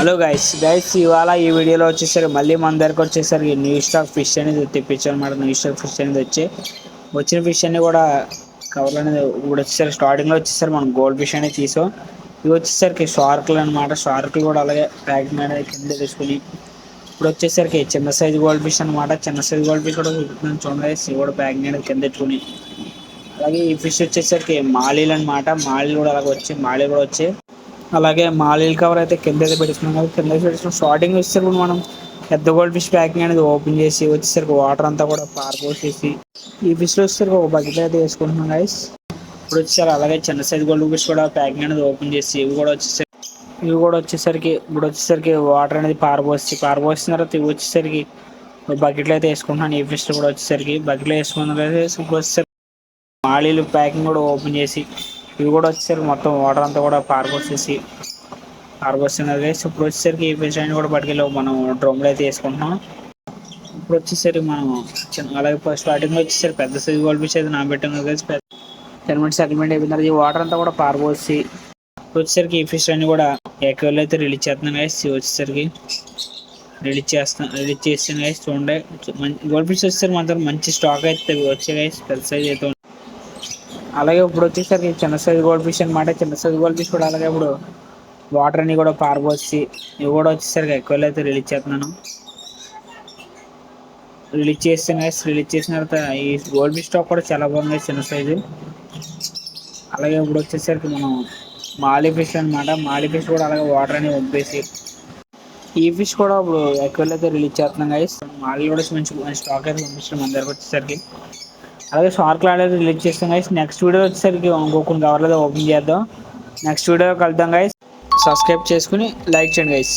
Hello guys ఇవాళ ఈ వీడియోలో వచ్చేసరికి మళ్ళీ మన దగ్గరకు వచ్చేసరికి న్యూ స్టాక్ ఫిష్ అనేది తెప్పించామన్నమాట. న్యూ స్టాక్ ఫిష్ అనేది వచ్చిన ఫిష్ అన్ని కూడా కవర్ అనేది ఇప్పుడు వచ్చేసరికి స్టార్టింగ్లో వచ్చేసరికి మనం గోల్డ్ ఫిష్ అనేది తీసాం. ఇవి వచ్చేసరికి షార్క్లు అనమాట. షార్క్లు కూడా అలాగే ప్యాకింగ్ అనేది కింద తీసుకుని ఇప్పుడు వచ్చేసరికి చిన్న సైజు గోల్డ్ ఫిష్ అనమాట. చిన్న సైజు గోల్డ్ ఫిష్ కూడా చూడండి, ఇవి కూడా ప్యాకింగ్ అనేది కింద పెట్టుకుని. అలాగే ఈ ఫిష్ వచ్చేసరికి మాలీలు అనమాట. మాలీలు కూడా అలాగే వచ్చి మాలీలు కూడా వచ్చి అలాగే మాలీల్ కవర్ అయితే కింద అయితే పెట్టుకున్నాం కదా. కింద పెట్టుకున్నాం స్టార్టింగ్ వచ్చేసరికి మనం పెద్ద గోల్డ్ ఫిష్ ప్యాకింగ్ అనేది ఓపెన్ చేసి వచ్చేసరికి వాటర్ అంతా కూడా పారపోసేసి ఈ ఫిష్లో వచ్చేసరికి ఒక బకెట్ అయితే వేసుకుంటున్నాం గైస్. ఇప్పుడు వచ్చేసరికి అలాగే చిన్న సైజ్ గోల్డ్ ఫిష్ కూడా ప్యాకింగ్ అనేది ఓపెన్ చేసి ఇప్పుడు వచ్చేసరికి వాటర్ అనేది పారపోసిన తర్వాత ఇవి వచ్చేసరికి బకెట్లో అయితే వేసుకుంటున్నాను. ఈ ఫిష్ కూడా వచ్చేసరికి బకెట్లో వేసుకున్న ఇప్పుడు వచ్చేసరికి మాలీలు ప్యాకింగ్ కూడా ఓపెన్ చేసి ఇవి కూడా వచ్చేసరికి మొత్తం వాటర్ అంతా కూడా పారబోస్తున్నారు గైస్. ఇప్పుడు వచ్చేసరికి ఈ ఫిష్ అని కూడా పట్టుకెళ్ళి మనం డ్రమ్లో అయితే వేసుకుంటున్నాం. ఇప్పుడు వచ్చేసరికి మనం అలాగే స్టార్టింగ్లో వచ్చేసరికి పెద్ద సైజ్ గోల్డ్ ఫిష్ అయితే నానబెట్టాం కదా గైస్. 10 minutes సెటిల్మెంట్ అయిపోయిన తర్వాత ఈ వాటర్ అంతా కూడా పారబోసి వచ్చేసరికి ఈ ఫిష్ అన్ని కూడా ఏకవెల్ అయితే రిలీజ్ చేస్తున్నాం గైస్. వచ్చేసరికి రిలీజ్ చేస్తాను గైస్. చూడండి గోల్డ్ ఫిష్ వచ్చేసరికి మాత్రం మంచి స్టాక్ అయితే వచ్చే గైస్. పెద్ద సైజ్ అయితే అలాగే ఇప్పుడు వచ్చేసరికి చిన్న సైజ్ గోల్డ్ ఫిష్ అనమాట. చిన్న సైజ్ గోల్డ్ ఫిష్ కూడా అలాగే ఇప్పుడు వాటర్ అన్ని కూడా పారబోసి ఇవి కూడా వచ్చేసరికి ఎక్కువ అయితే రిలీజ్ చేస్తున్నాను. రిలీజ్ చేసిన తర్వాత ఈ గోల్డ్ ఫిష్ స్టాక్ కూడా చాలా బాగుంది చిన్న సైజు. అలాగే ఇప్పుడు వచ్చేసరికి మనం మాలీ ఫిష్ అనమాట. మాలీ ఫిష్ కూడా అలాగే వాటర్ అని పంపేసి ఈ ఫిష్ కూడా ఇప్పుడు ఎక్కువ అయితే రిలీజ్ చేస్తున్నాం గైస్. మాలీ కూడా మంచి స్టాక్ అయితే పంపిస్తున్నాం మన దగ్గరకు వచ్చేసరికి. అలాగే షార్క్ అనేది రిలీజ్ చేస్తాం గైస్. నెక్స్ట్ వీడియో వచ్చేసరికి ఇంకొక కవర్లో ఓపెన్ చేద్దాం. నెక్స్ట్ వీడియో కలుద్దాం గైస్. సబ్స్క్రైబ్ చేసుకుని లైక్ చేయండి గైస్.